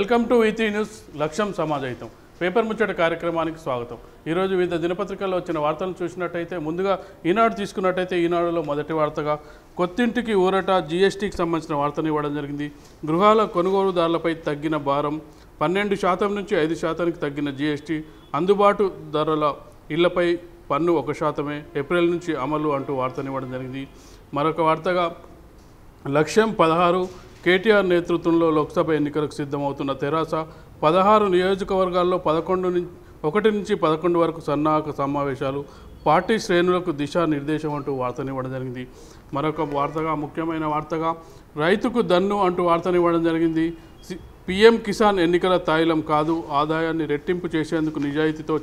Welcome to వీటీ news లక్ష్యం సమాజహితం paper ముచ్చట కార్యక్రమానికి స్వాగతం. ఈరోజు వివిధ దినపత్రికల్లో వచ్చిన వార్తలను చూసినట్టయితే ముందుగా ఈనాడు తీసుకున్నట్టయితే ఈనాడులో మొదటి వార్తగా కొత్తింటికి ఊరట జీఎస్టీకి సంబంధించిన వార్తను ఇవ్వడం జరిగింది. గృహాల కొనుగోలుదారులపై తగ్గిన భారం 12% నుంచి 5%కి తగ్గిన జీఎస్టీ, అందుబాటు ధరల ఇళ్లపై పన్ను 1%, ఏప్రిల్ నుంచి అమలు అంటూ వార్తను ఇవ్వడం జరిగింది. మరొక వార్తగా లక్ష్యం 16 కేటీఆర్ నేతృత్వంలో లోక్సభ ఎన్నికలకు సిద్ధమవుతున్న తెరాస 16 నియోజకవర్గాల్లో 1 నుంచి 11 వరకు సన్నాహక సమావేశాలు, పార్టీ శ్రేణులకు దిశానిర్దేశం అంటూ వార్తనివ్వడం జరిగింది. మరొక వార్తగా ముఖ్యమైన వార్తగా రైతుకు దన్ను అంటూ వార్తనివ్వడం జరిగింది. పీఎం కిసాన్ ఎన్నికల తాయిలం కాదు, ఆదాయాన్ని రెట్టింపు చేసేందుకు నిజాయితీతో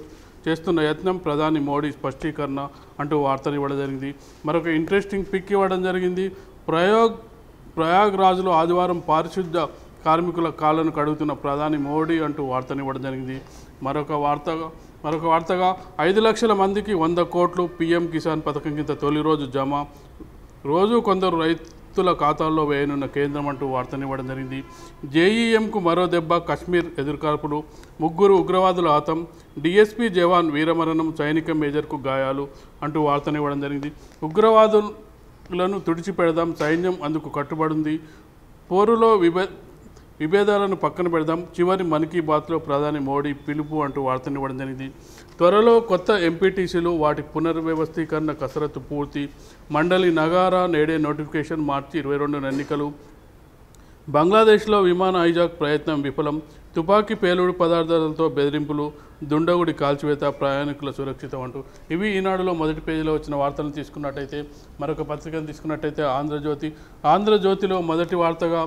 చేస్తున్న యత్నం, ప్రధాని మోడీ స్పష్టీకరణ అంటూ వార్తనివ్వడం జరిగింది. మరొక ఇంట్రెస్టింగ్ పిక్ ఇవ్వడం జరిగింది. ప్రయాగ్రాజ్లో ఆదివారం పారిశుద్ధ్య కార్మికుల కాళ్లను కడుగుతున్న ప్రధాని మోడీ అంటూ వార్తనివ్వడం జరిగింది. మరొక వార్తగా 5 లక్షల మందికి 100 కోట్లు పీఎం కిసాన్ పథకం కింద తొలి రోజు జమ, రోజు కొందరు రైతుల ఖాతాల్లో వేయనున్న కేంద్రం అంటూ వార్తనివ్వడం జరిగింది. జేఈఎంకు మరో దెబ్బ, కశ్మీర్ ఎదురుకాల్పులు, 3 ఉగ్రవాదుల హతం, డీఎస్పీ జవాన్ వీరమరణం, సైనిక మేజర్కు గాయాలు అంటూ వార్తనివ్వడం జరిగింది. ఉగ్రవాదులను తుడిచిపెడదాం, సైన్యం అందుకు కట్టుబడింది, పోరులో విభేదాలను పక్కన పెడదాం, చివరి మన్ కీ బాత్లో ప్రధాని మోడీ పిలుపు అంటూ వార్తనివ్వడం జరిగింది. త్వరలో కొత్త ఎంపీటీసీలు, వాటి పునర్వ్యవస్థీకరణ కసరత్తు పూర్తి, మండలి నగారా నేడే నోటిఫికేషన్, మార్చి 22 ఎన్నికలు, బంగ్లాదేశ్లో విమాన హైజాక్ ప్రయత్నం విఫలం, తుపాకీ పేలుడు పదార్థాలతో బెదిరింపులు, దుండగుడి కాల్చివేత, ప్రయాణికుల సురక్షితం అంటూ ఇవి ఈనాడులో మొదటి పేజీలో వచ్చిన వార్తలను తీసుకున్నట్టయితే మరొక పత్రికను తీసుకున్నట్టయితే ఆంధ్రజ్యోతిలో మొదటి వార్తగా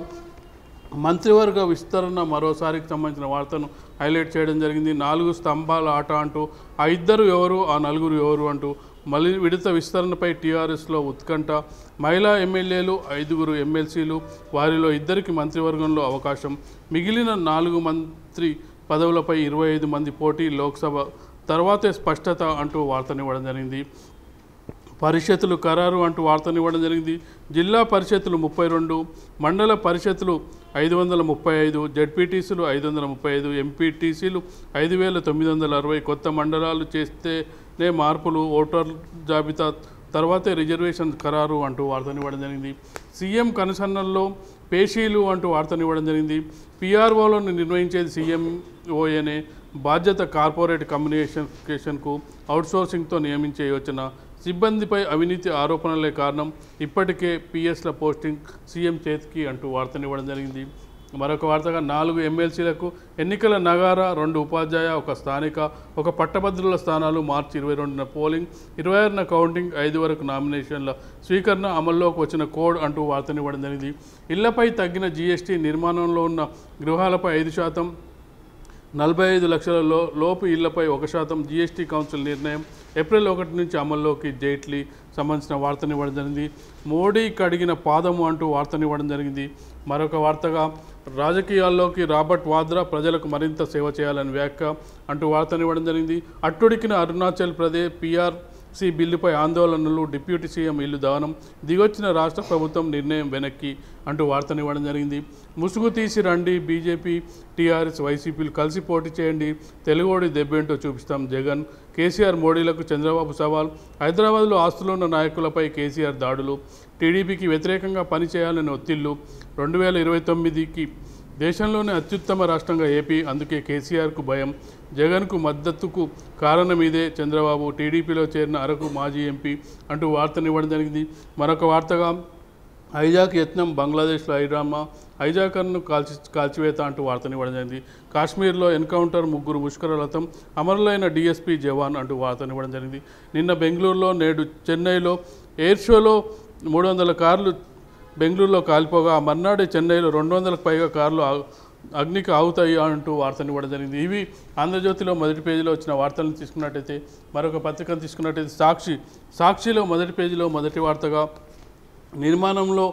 మంత్రివర్గ విస్తరణ మరోసారికి సంబంధించిన వార్తను హైలైట్ చేయడం జరిగింది. 4 స్తంభాల ఆట అంటూ ఆ ఇద్దరు ఎవరు, ఆ నలుగురు ఎవరు అంటూ మళ్ళీ విడత విస్తరణపై టీఆర్ఎస్లో ఉత్కంఠ, మహిళా ఎమ్మెల్యేలు 5 ఎమ్మెల్సీలు, వారిలో 2కి మంత్రివర్గంలో అవకాశం, మిగిలిన 4 మంత్రి పదవులపై 25 మంది పోటీ, లోక్సభ తర్వాతే స్పష్టత అంటూ వార్తనివ్వడం జరిగింది. పరిషత్తులు ఖరారు అంటూ వార్తనివ్వడం జరిగింది. జిల్లా పరిషత్తులు 32, మండల పరిషత్తులు 535, జడ్పీటీసీలు 535, ఎంపీటీసీలు 5960, కొత్త మండలాలు చేస్తేనే మార్పులు, ఓటర్ జాబితా తర్వాతే రిజర్వేషన్ ఖరారు అంటూ వార్తనివ్వడం జరిగింది. సీఎం కనుసన్నల్లో పేషీలు అంటూ వార్తనివ్వడం జరిగింది. పీఆర్ఓలను నిర్వహించేది సీఎంఓఏనే, బాధ్యత కార్పొరేట్ కమ్యూనికేషన్కు అవుట్సోర్సింగ్తో నియమించే యోచన, సిబ్బందిపై అవినీతి ఆరోపణలే కారణం, ఇప్పటికే పిఎస్ల పోస్టింగ్ సీఎం చేతికి అంటూ వార్తనివ్వడం జరిగింది. మరొక వార్తగా 4 ఎమ్మెల్సీలకు ఎన్నికల నగారా, 2 ఉపాధ్యాయ, 1 స్థానిక, 1 పట్టభద్రుల స్థానాలు, మార్చి 22 పోలింగ్, 26 కౌంటింగ్, 5 వరకు నామినేషన్ల స్వీకరణ, అమల్లోకి వచ్చిన కోడ్ అంటూ వార్తనివ్వడం జరిగింది. ఇళ్లపై తగ్గిన జీఎస్టీ, నిర్మాణంలో ఉన్న గృహాలపై 5%, 45 లక్షల లోపు ఇళ్లపై 1% జీఎస్టీ కౌన్సిల్ నిర్ణయం, ఏప్రిల్ 1 నుంచి అమల్లోకి, జైట్లీ సంబంధించిన వార్తనివ్వడం జరిగింది. మోడీ కడిగిన పాదము అంటూ వార్తనివ్వడం జరిగింది. మరొక వార్తగా రాజకీయాల్లోకి రాబర్ట్ వాద్రా, ప్రజలకు మరింత సేవ చేయాలని వ్యాఖ్య అంటూ వార్తనివ్వడం జరిగింది. అట్టుడికిన అరుణాచల్ ప్రదేశ్, పీఆర్సీ బిల్లుపై ఆందోళనలు, డిప్యూటీ సీఎం ఇల్లు దహనం, దిగొచ్చిన రాష్ట్ర ప్రభుత్వం నిర్ణయం వెనక్కి అంటూ వార్తనివ్వడం జరిగింది. ముసుగు తీసి రండి, బీజేపీ టీఆర్ఎస్ వైసీపీలు కలిసి పోటీ చేయండి, తెలుగోడి దెబ్బేంటో చూపిస్తాం జగన్, కేసీఆర్ మోడీలకు చంద్రబాబు సవాల్, హైదరాబాద్లో ఆస్తులున్న నాయకులపై కేసీఆర్ దాడులు, టీడీపీకి వ్యతిరేకంగా పనిచేయాలని ఒత్తిళ్లు, 2029కి దేశంలోనే అత్యుత్తమ రాష్ట్రంగా ఏపీ, అందుకే కేసీఆర్కు భయం, జగన్కు మద్దతుకు కారణం ఇదే, చంద్రబాబు టీడీపీలో చేరిన అరకు మాజీ ఎంపీ అంటూ వార్తనివ్వడం జరిగింది. మరొక వార్తగా హైజాక్ యత్నం, బంగ్లాదేశ్లో హైజాకర్ను కాల్చివేత అంటూ వార్తనివ్వడం జరిగింది. కాశ్మీర్లో ఎన్కౌంటర్, 3 ముష్కరలతం, అమరులైన డీఎస్పీ జవాన్ అంటూ వార్తనివ్వడం జరిగింది. నిన్న బెంగళూరులో, నేడు చెన్నైలో ఎయిర్ షోలో 300 కార్లు బెంగళూరులో కాలిపోగా, మర్నాడే చెన్నైలో 200కు పైగా కార్లు అగ్నికి ఆగుతాయి అంటూ వార్తనివ్వడం జరిగింది. ఇవి ఆంధ్రజ్యోతిలో మొదటి పేజీలో వచ్చిన వార్తలను తీసుకున్నట్టయితే మరొక పత్రికను తీసుకున్నట్టయితే సాక్షిలో మొదటి పేజీలో మొదటి వార్తగా నిర్మాణంలో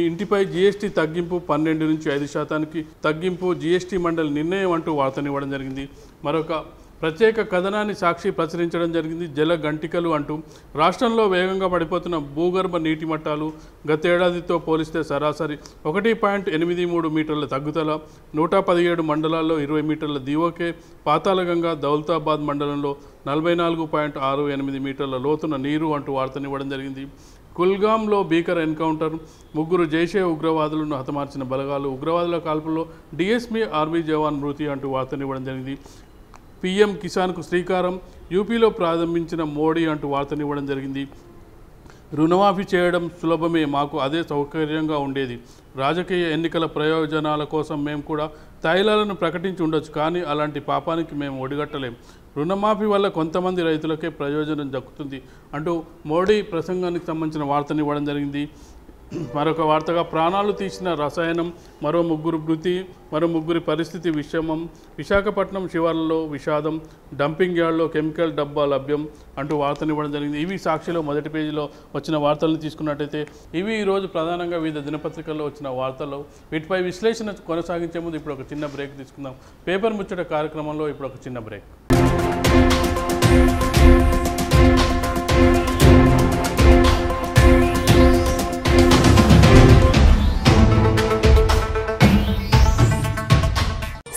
ఇంటిపై జీఎస్టీ తగ్గింపు, 12 నుంచి 5% తగ్గింపు, జీఎస్టీ మండలి నిర్ణయం అంటూ వార్తనివ్వడం జరిగింది. మరొక ప్రత్యేక కథనాన్ని సాక్షి ప్రచురించడం జరిగింది. జల గంటికలు అంటూ రాష్ట్రంలో వేగంగా పడిపోతున్న భూగర్భ నీటి మట్టాలు గతేడాదితో పోలిస్తే సరాసరి 1.83 మీటర్ల తగ్గుదల, 117 మండలాల్లో 20 మీటర్ల దివోకే, పాతాళగంగా దౌలతాబాద్ మండలంలో 44.68 మీటర్ల లోతున నీరు అంటూ వార్తనివ్వడం జరిగింది. కుల్గాంలో భీకర ఎన్కౌంటర్, 3 జైషే ఉగ్రవాదులను హతమార్చిన బలగాలు, ఉగ్రవాదుల కాల్పుల్లో డిఎస్పీ ఆర్మీ జవాన్ మృతి అంటూ వార్తనివ్వడం జరిగింది. పీఎం కిసాన్కు శ్రీకారం, యూపీలో ప్రారంభించిన మోడీ అంటూ వార్తనివ్వడం జరిగింది. రుణమాఫీ చేయడం సులభమే, మాకు అదే సౌకర్యంగా ఉండేది. రాజకీయ ఎన్నికల ప్రయోజనాల కోసం మేము కూడా తైలాలను ప్రకటించి ఉండొచ్చు, కానీ అలాంటి పాపానికి మేము ఒడిగట్టలేం. రుణమాఫీ వల్ల కొంతమంది రైతులకే ప్రయోజనం దక్కుతుంది అంటూ మోడీ ప్రసంగానికి సంబంధించిన వార్తనివ్వడం జరిగింది. మరొక వార్తగా ప్రాణాలు తీసిన రసాయనం, మరో 3 మృతి, మరో 3 పరిస్థితి విషమం, విశాఖపట్నం శివార్లలో విషాదం, డంపింగ్ యార్డ్లో కెమికల్ డబ్బా లభ్యం అంటూ వార్తనివ్వడం జరిగింది. ఇవి సాక్షిలో మొదటి పేజీలో వచ్చిన వార్తలను తీసుకున్నట్టయితే ఇవి ఈరోజు ప్రధానంగా వివిధ దినపత్రికల్లో వచ్చిన వార్తలు. వీటిపై విశ్లేషణ కొనసాగించే ముందు ఇప్పుడు ఒక చిన్న బ్రేక్ తీసుకుందాం. పేపర్ ముచ్చట కార్యక్రమంలో ఇప్పుడు ఒక చిన్న బ్రేక్.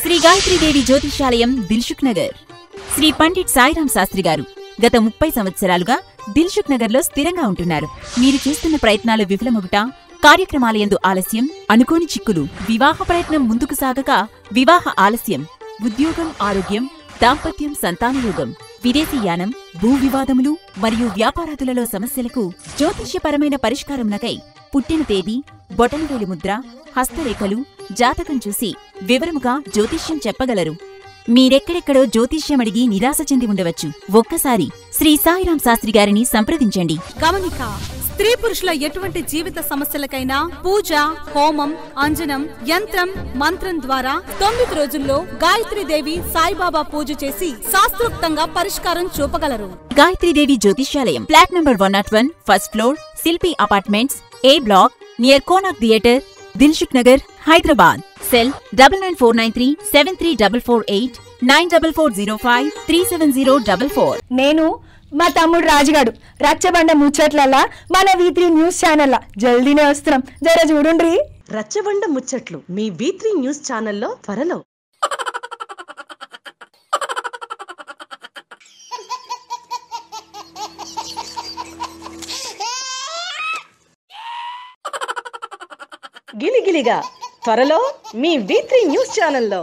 శ్రీ గాయత్రీదేవి జ్యోతిషాలయం, దిల్సుఖ్ నగర్. శ్రీ పండిట్ సాయిరాం శాస్త్రి గారు గత 30 సంవత్సరాలుగా దిల్సుఖ్ నగర్లో స్థిరంగా ఉంటున్నారు. మీరు చేస్తున్న ప్రయత్నాలు విఫలమగుట, కార్యక్రమాలయందు ఆలస్యం, అనుకోని చిక్కులు, వివాహ ప్రయత్నం ముందుకు సాగక వివాహ ఆలస్యం, ఉద్యోగం, ఆరోగ్యం, దాంపత్యం, సంతానయోగం, విదేశీయానం, భూ వివాదములు మరియు వ్యాపారాదులలో సమస్యలకు జ్యోతిష్యపరమైన పరిష్కారమునకై పుట్టిన తేదీ, బొటనవేలు ముద్ర, హస్తరేఖలు, జాతకం చూసి వివరముగా జ్యోతిష్యం చెప్పగలరు. మీరెక్కడెక్కడో జ్యోతిష్యమడిగి నిరాశ చెంది ఉండవచ్చు. ఒక్కసారి శ్రీ సాయిరాం శాస్త్రి గారిని సంప్రదించండి. గమనిక: స్త్రీ పురుషుల ఎటువంటి జీవిత సమస్యలకైనా పూజ, హోమం, అంజనం, యంత్రం, మంత్రం ద్వారా 9 రోజుల్లో గాయత్రీదేవి సాయిబాబా పూజ చేసి శాస్త్రోక్తంగా పరిష్కారం చూపగలరు. గాయత్రీదేవి జ్యోతిష్యాలయం, flat number 101, first floor, Shilpi apartments, A block, near Konark theatre, Dilsukh Nagar, Hyderabad. Cell 9949373448, 9440537044. నేను మా తమ్ముడు రాజుగాడు రచ్చబండ ముచ్చట్లలా మన V3 న్యూస్ ఛానల్ జల్దీనే వస్తున్నాం, జర చూడుండ్రి. రచ్చబండ ముచ్చట్లు మీ V3 న్యూస్ ఛానల్లో త్వరలో. గిలిగిలిగా త్వరలో మీ V3 న్యూస్ ఛానల్లో.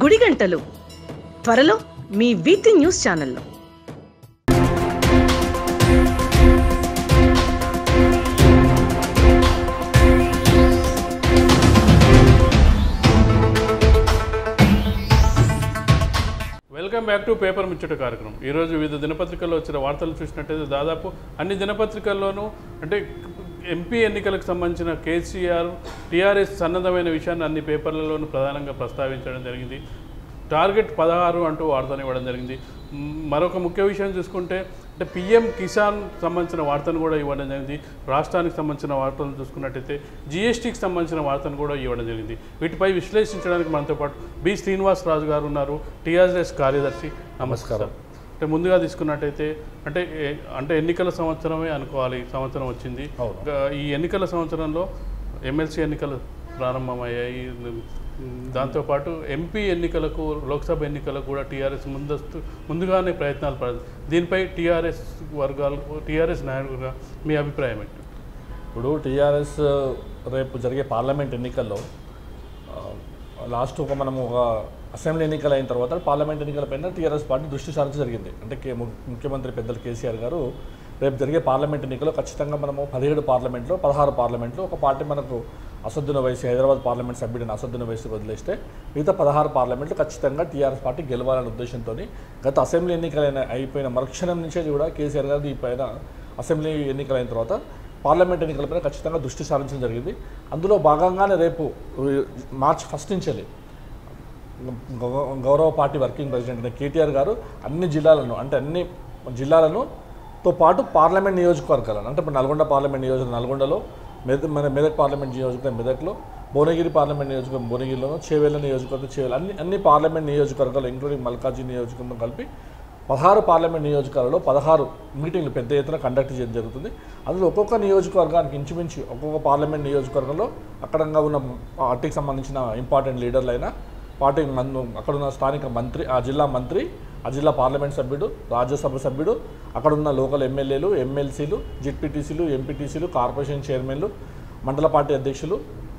గుడిగంటలు త్వరలో మీ V3 న్యూస్ ఛానల్లో. వెల్కమ్ బ్యాక్ టు పేపర్ ముచ్చట కార్యక్రమం. ఈరోజు వివిధ దినపత్రికల్లో వచ్చిన వార్తలు చూసినట్టయితే దాదాపు అన్ని దినపత్రికల్లోనూ అంటే ఎంపీ ఎన్నికలకు సంబంధించిన కేసీఆర్, టీఆర్ఎస్ సన్నద్ధమైన విషయాన్ని అన్ని పేపర్లలోనూ ప్రధానంగా ప్రస్తావించడం జరిగింది. టార్గెట్ 16 అంటూ వార్తను ఇవ్వడం జరిగింది. మరొక ముఖ్య విషయం చూసుకుంటే అంటే పీఎం కిసాన్ సంబంధించిన వార్తను కూడా ఇవ్వడం జరిగింది. రాష్ట్రానికి సంబంధించిన వార్తలను చూసుకున్నట్టయితే జీఎస్టీకి సంబంధించిన వార్తను కూడా ఇవ్వడం జరిగింది. వీటిపై విశ్లేషించడానికి మనతో పాటు బి శ్రీనివాస్ రాజు గారు ఉన్నారు, టీఆర్ఎస్ కార్యదర్శి. నమస్కారం. అంటే ముందుగా తీసుకున్నట్టయితే అంటే ఎన్నికల సంవత్సరమే అనుకోవాలి, సంవత్సరం వచ్చింది. ఈ ఎన్నికల సంవత్సరంలో ఎమ్మెల్సీ ఎన్నికలు ప్రారంభమయ్యాయి. దాంతోపాటు ఎంపీ ఎన్నికలకు, లోక్సభ ఎన్నికలకు కూడా టీఆర్ఎస్ ముందుగానే ప్రయత్నాలు పడింది. దీనిపై టీఆర్ఎస్ వర్గాలు, టీఆర్ఎస్ నాయకులుగా మీ అభిప్రాయం ఏంటి? ఇప్పుడు టీఆర్ఎస్ రేపు జరిగే పార్లమెంట్ ఎన్నికల్లో లాస్ట్ మనము ఒక అసెంబ్లీ ఎన్నికలు అయిన తర్వాత పార్లమెంట్ ఎన్నికలపైన టీఆర్ఎస్ పార్టీ దృష్టి సారించడం జరిగింది. అంటే ముఖ్యమంత్రి పెద్దలు కేసీఆర్ గారు రేపు జరిగే పార్లమెంట్ ఎన్నికల్లో ఖచ్చితంగా మనము 17 పార్లమెంట్లో 16 పార్లమెంట్లో ఒక పార్టీ మనకు అసదుద్దీన్ ఓవైసీ హైదరాబాద్ పార్లమెంట్ సభ్యుడిని అసదుద్దీన్ ఓవైసీ వదిలేస్తే మిగతా 16 పార్లమెంట్లు ఖచ్చితంగా టీఆర్ఎస్ పార్టీ గెలవాలనే ఉద్దేశంతో గత అసెంబ్లీ ఎన్నికలైన అయిపోయిన మరుక్షణం నుంచే కూడా కేసీఆర్ గారు ఈ పైన అసెంబ్లీ ఎన్నికలైన తర్వాత పార్లమెంట్ ఎన్నికలపైన ఖచ్చితంగా దృష్టి సారించడం జరిగింది. అందులో భాగంగానే రేపు మార్చి 1 నుంచి గౌరవ పార్టీ వర్కింగ్ ప్రెసిడెంట్ అయిన కేటీఆర్ గారు అన్ని జిల్లాలను అంటే అన్ని జిల్లాలను తో పాటు పార్లమెంట్ నియోజకవర్గాలను అంటే ఇప్పుడు నల్గొండ పార్లమెంట్ నియోజకవర్గం నల్గొండలో, మన మెదక్ పార్లమెంట్ నియోజకవర్గం మెదక్లో, భువనగిరి పార్లమెంట్ నియోజకవర్గం భువనగిరిలోనూ, చేవెళ్ళ నియోజకవర్గం చేవెళ్ళ అన్ని పార్లమెంట్ నియోజకవర్గాలు ఇంక్లూడింగ్ మల్కాజ్గిరి నియోజకవర్గం కలిపి 16 పార్లమెంట్ నియోజకవర్గాల్లో 16 మీటింగ్లు పెద్ద ఎత్తున కండక్ట్ చేయడం జరుగుతుంది. అందులో ఒక్కొక్క నియోజకవర్గానికి ఇంచుమించి ఒక్కొక్క పార్లమెంట్ నియోజకవర్గంలో అక్కడంగా ఉన్న పార్టీకి సంబంధించిన ఇంపార్టెంట్ లీడర్లైనా పార్టీ అక్కడున్న స్థానిక మంత్రి, ఆ జిల్లా మంత్రి, ఆ జిల్లా పార్లమెంట్ సభ్యుడు, రాజ్యసభ సభ్యుడు, అక్కడున్న లోకల్ ఎమ్మెల్యేలు, ఎమ్మెల్సీలు, జెడ్పీటీసీలు, ఎంపీటీసీలు, కార్పొరేషన్ చైర్మన్లు, మండల పార్టీ అధ్యక్షులు,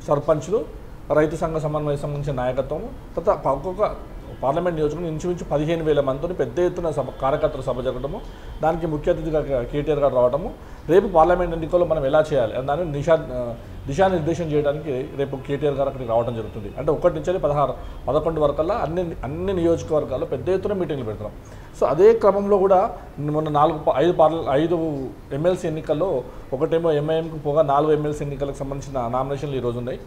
సర్పంచ్లు, రైతు సంఘ సమన్వయ సంబంధించిన నాయకత్వం, తర్వాత ఒక్కొక్క పార్లమెంట్ నియోజకవర్గం ఇంచుమించు 15,000 మందితో పెద్ద ఎత్తున కార్యకర్తల సభ జరగడము, దానికి ముఖ్య అతిథిగా కేటీఆర్ గారు రావడము, రేపు పార్లమెంట్ ఎన్నికల్లో మనం ఎలా చేయాలి దాన్ని దిశానిర్దేశం చేయడానికి రేపు కేటీఆర్ గారు అక్కడికి రావడం జరుగుతుంది. అంటే 1 నుంచి 11 వరకల్లా అన్ని నియోజకవర్గాల్లో పెద్ద ఎత్తున మీటింగ్లు పెడతాం. సో అదే క్రమంలో కూడా మొన్న 5 ఎమ్మెల్సీ ఎన్నికల్లో ఒకటేమో ఎంఐఎంకు పోగా 4 ఎమ్మెల్సీ ఎన్నికలకు సంబంధించిన నామినేషన్లు ఈరోజు ఉన్నాయి.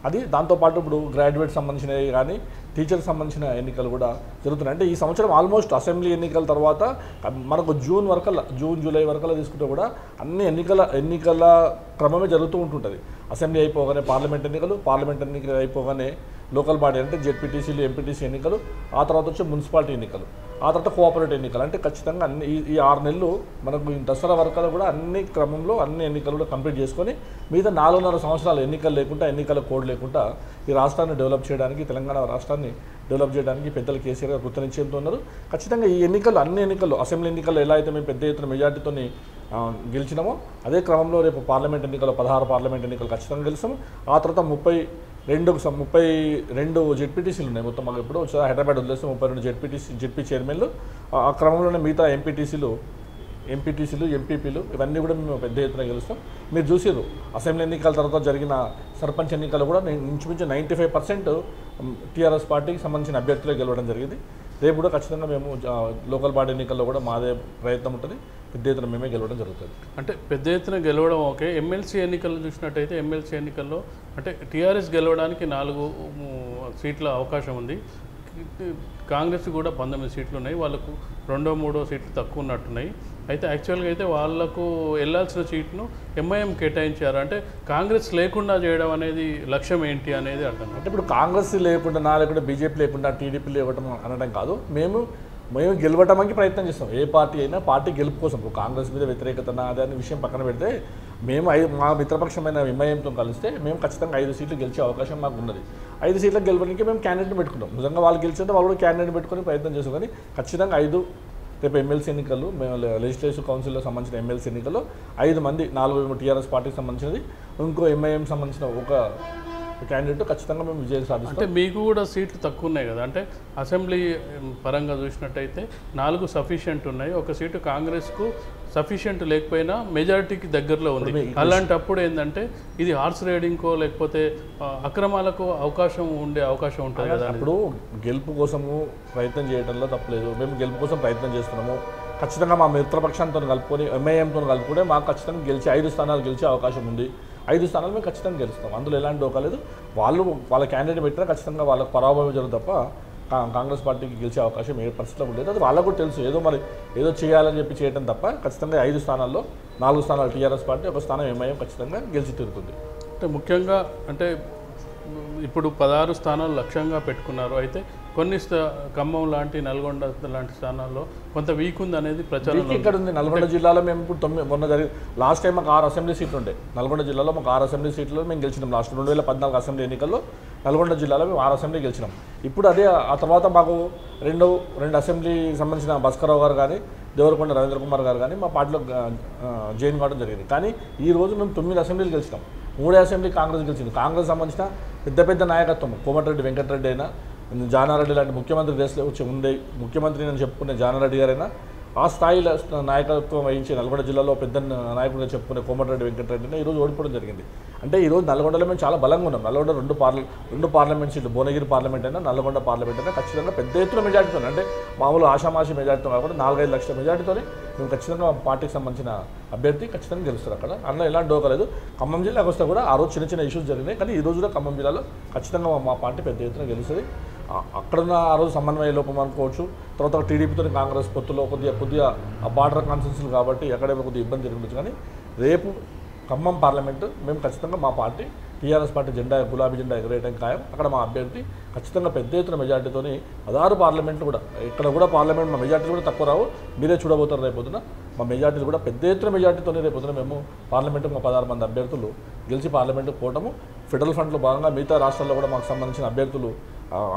అది దాంతోపాటు ఇప్పుడు గ్రాడ్యుయేట్ సంబంధించినవి కానీ టీచర్కి సంబంధించిన ఎన్నికలు కూడా జరుగుతున్నాయి. అంటే ఈ సంవత్సరం ఆల్మోస్ట్ అసెంబ్లీ ఎన్నికల తర్వాత మనకు జూన్ జూలై వరకల్లా తీసుకుంటే కూడా అన్ని ఎన్నికల క్రమమే జరుగుతూ ఉంటుంటుంది. అసెంబ్లీ అయిపోగానే పార్లమెంట్ ఎన్నికలు అయిపోగానే లోకల్ బాడీ అంటే జెడ్పీటీసీలు, ఎంపీటీసీ ఎన్నికలు, ఆ తర్వాత వచ్చి మున్సిపాలిటీ ఎన్నికలు, ఆ తర్వాత కోఆపరేటివ్ ఎన్నికలు. అంటే ఖచ్చితంగా ఈ 6 నెలలు మనకు ఈ దసరా వరకలు కూడా అన్ని క్రమంలో అన్ని ఎన్నికలు కూడా కంప్లీట్ చేసుకొని మిగతా 4.5 సంవత్సరాలు ఎన్నికలు లేకుండా, ఎన్నికల కోడ్ లేకుండా ఈ రాష్ట్రాన్ని డెవలప్ చేయడానికి, తెలంగాణ రాష్ట్రాన్ని డెవలప్ చేయడానికి పెద్దలు కేసీఆర్ గారు కృతనిశ్చయంతో ఉన్నారు. ఖచ్చితంగా ఈ అన్ని ఎన్నికల్లో అసెంబ్లీ ఎన్నికల్లో ఎలా అయితే మేము పెద్ద ఎత్తున మెజార్టీతో గెలిచినామో అదే క్రమంలో రేపు పార్లమెంట్ ఎన్నికల్లో 16 పార్లమెంట్ ఎన్నికలు ఖచ్చితంగా గెలుస్తాము. ఆ తర్వాత 32 జెడ్పీటీసీలు ఉన్నాయి. మొత్తం మాకు ఎప్పుడు హైదరాబాద్ వదిలేస్తే 32 జెడ్పీ చైర్మన్లు, ఆ క్రమంలోనే మిగతా ఎంపీటీసీలు, ఎంపీపీలు ఇవన్నీ కూడా మేము పెద్ద ఎత్తున గెలుస్తాం. మీరు చూసారు అసెంబ్లీ ఎన్నికల తర్వాత జరిగిన సర్పంచ్ ఎన్నికలు కూడా ఇంచుమించు 95% టీఆర్ఎస్ పార్టీకి సంబంధించిన అభ్యర్థులే గెలవడం జరిగింది. రేపు కూడా ఖచ్చితంగా మేము లోకల్ బాడీ ఎన్నికల్లో కూడా మాదే ప్రయత్నం ఉంటుంది, పెద్ద ఎత్తున మేమే గెలవడం జరుగుతుంది. అంటే పెద్ద ఎత్తున గెలవడం ఓకే. ఎమ్మెల్సీ ఎన్నికల్లో చూసినట్టయితే ఎమ్మెల్సీ ఎన్నికల్లో అంటే టీఆర్ఎస్ గెలవడానికి 4 సీట్ల అవకాశం ఉంది. కాంగ్రెస్ కూడా 19 సీట్లు ఉన్నాయి, వాళ్ళకు 2-3 సీట్లు తక్కువ ఉన్నట్టున్నాయి. అయితే యాక్చువల్గా అయితే వాళ్ళకు వెళ్ళాల్సిన సీట్ను ఎంఐఎం కేటాయించారు. అంటే కాంగ్రెస్ లేకుండా చేయడం అనేది లక్ష్యం ఏంటి అనేది అర్థం. అంటే ఇప్పుడు కాంగ్రెస్ లేకుండా బీజేపీ లేకుండా టీడీపీ లేవటం అనడం కాదు, మేము గెలవటానికి ప్రయత్నం చేస్తాం. ఏ పార్టీ అయినా పార్టీ గెలుపు కోసం. ఇప్పుడు కాంగ్రెస్ మీద వ్యతిరేకత అనే విషయం పక్కన పెడితే మేము మా మిత్రపక్షమైన ఎంఐఎంతో కలిస్తే మేము ఖచ్చితంగా 5 సీట్లు గెలిచే అవకాశం మాకు ఉన్నది. 5 సీట్లకు గెలవడానికి మేము క్యాండిడేట్ని పెట్టుకుంటాం. నిజంగా వాళ్ళు గెలిచితే వాళ్ళు కూడా క్యాండిడేట్ని పెట్టుకొని ప్రయత్నం చేస్తాం. కానీ ఖచ్చితంగా 5 రేపు ఎమ్మెల్సీ ఎన్నికలు, మేము లెజిస్లేటివ్ కౌన్సిల్లో సంబంధించిన ఎమ్మెల్సీ ఎన్నికల్లో 5 మంది, 4 టీఆర్ఎస్ పార్టీకి సంబంధించినది, ఇంకో ఎంఐఎం సంబంధించిన ఒక క్యాండిడేట్ ఖచ్చితంగా మేము విజయం సాధిస్తాం. అంటే మీకు కూడా సీట్లు తక్కువ ఉన్నాయి కదా, అంటే అసెంబ్లీ పరంగా చూసినట్టయితే 4 సఫిషియెంట్ ఉన్నాయి, ఒక సీటు కాంగ్రెస్కు సఫిషియెంట్ లేకపోయినా మెజారిటీకి దగ్గరలో ఉంది. అలాంటప్పుడు ఏంటంటే ఇది హార్స్ రైడింగ్కో లేకపోతే అక్రమాలకు ఉండే అవకాశం ఉంటుంది కదా. అప్పుడు గెలుపు కోసము ప్రయత్నం చేయడంలో తప్పలేదు. మేము గెలుపు కోసం ప్రయత్నం చేస్తున్నాము. ఖచ్చితంగా మా మిత్రపక్షంతో కలుపుకొని ఎంఐఎంతో కలుపుకుంటే మాకు ఖచ్చితంగా 5 స్థానాలు గెలిచే అవకాశం ఉంది. 5 స్థానాలు మేము ఖచ్చితంగా గెలుస్తాం. అందులో ఎలాంటి డోకాలేదు. వాళ్ళ క్యాండిడేట్ పెట్టినా ఖచ్చితంగా వాళ్ళకి పరాభవం జరుగుతుంది తప్ప కాంగ్రెస్ పార్టీకి గెలిచే అవకాశం ఏ పరిస్థితిలో ఉండలేదు. అది వాళ్ళకు కూడా తెలుసు. ఏదో చేయాలని చెప్పి చేయడం తప్ప ఖచ్చితంగా 5 స్థానాల్లో 4 స్థానాలు టీఆర్ఎస్ పార్టీ, 1 స్థానం ఎంఐఎం ఖచ్చితంగా గెలిచి తీరుతుంది. అంటే ముఖ్యంగా అంటే ఇప్పుడు 16 స్థానాలు లక్ష్యంగా పెట్టుకున్నారు. అయితే కొన్ని ఖమ్మం లాంటి, నల్గొండ లాంటి స్థానాల్లో కొంత వీక్ ఉంది అనేది ప్రచారం. ఇక్కడ ఉంది నల్గొండ జిల్లాలో మేము ఇప్పుడు మొన్న లాస్ట్ టైం మాకు 6 అసెంబ్లీ సీట్లు ఉండే. నల్గొండ జిల్లాలో మాకు 6 అసెంబ్లీ సీట్లు మేము గెలిచినాం. లాస్ట్ 2014 అసెంబ్లీ ఎన్నికల్లో నల్గొండ జిల్లాలో మేము 6 అసెంబ్లీ గెలిచినాం. ఇప్పుడు అదే ఆ తర్వాత మాకు రెండు అసెంబ్లీ సంబంధించిన భాస్కరరావు గారు కానీ, దేవరకొండ రవీంద్ర కుమార్ గారు కానీ మా పార్టీలో జాయిన్ కావడం జరిగింది. కానీ ఈ రోజు మేము 9 అసెంబ్లీలు గెలిచినాం. 3 అసెంబ్లీ కాంగ్రెస్ గెలిచింది. కాంగ్రెస్ సంబంధించిన పెద్ద నాయకత్వం కోమటిరెడ్డి వెంకటరెడ్డి అయినా, జానారెడ్డి లాంటి ముఖ్యమంత్రి దేశంలో వచ్చి ఉండే ముఖ్యమంత్రి అని చెప్పుకునే జానారెడ్డి గారైనా, ఆ స్థాయిలో నాయకత్వం వహించి నల్గొండ జిల్లాలో పెద్ద నాయకుడిగా చెప్పుకునే కోమటిరెడ్డి వెంకటరెడ్డిని ఈరోజు ఓడిపోవడం జరిగింది. అంటే ఈరోజు నల్గొండలో మేము చాలా బలంగా ఉన్నాం. నల్గొండ 2 పార్లమెంట్ సీట్లు, భువనగిరి పార్లమెంట్ అయినా, నల్గొండ పార్లమెంట్ అయినా ఖచ్చితంగా పెద్ద ఎత్తున మెజార్టీతో, అంటే మామూలు ఆషామాషి మెజార్టీతో కాకుండా 4-5 లక్షల మెజార్టీతోనే మేము ఖచ్చితంగా పార్టీకి సంబంధించిన అభ్యర్థి ఖచ్చితంగా గెలుస్తారు. అక్కడ అందులో ఎలాంటి డోకలేదు. ఖమ్మం జిల్లాకు వస్తే కూడా ఆ రోజు చిన్న ఇష్యూస్ జరిగినాయి. కానీ ఈ రోజు కూడా ఖమ్మం జిల్లాలో ఖచ్చితంగా మా పార్టీ పెద్ద ఎత్తున గెలుస్తుంది. అక్కడున్న ఆ రోజు సమన్వయ లోపం అనుకోవచ్చు. తర్వాత టీడీపీతో కాంగ్రెస్ పొత్తులో కొద్దిగా ఆ బార్డర్ కాన్స్టిట్యూన్సీలు కాబట్టి ఎక్కడైనా కొద్దిగా ఇబ్బంది జరగవచ్చు. కానీ రేపు ఖమ్మం పార్లమెంటు మేము ఖచ్చితంగా మా పార్టీ టీఆర్ఎస్ పార్టీ జెండా గులాబీ జెండా ఎగరేయడం ఖాయం. అక్కడ మా అభ్యర్థి ఖచ్చితంగా పెద్ద ఎత్తున మెజార్టీతోని 16 పార్లమెంట్లు కూడా ఇక్కడ కూడా పార్లమెంట్ మా మెజార్టీలు కూడా తక్కువ రావు, మీరే చూడబోతారు రేపొద్దున. మా మెజార్టీలు కూడా పెద్ద ఎత్తున మెజార్టీతోనే రేపొద్దున మేము పార్లమెంటుకు మా 16 మంది అభ్యర్థులు గెలిచి పార్లమెంటుకు పోవటము. ఫెడరల్ ఫండ్లో భాగంగా మిగతా రాష్ట్రాల్లో కూడా మాకు సంబంధించిన అభ్యర్థులు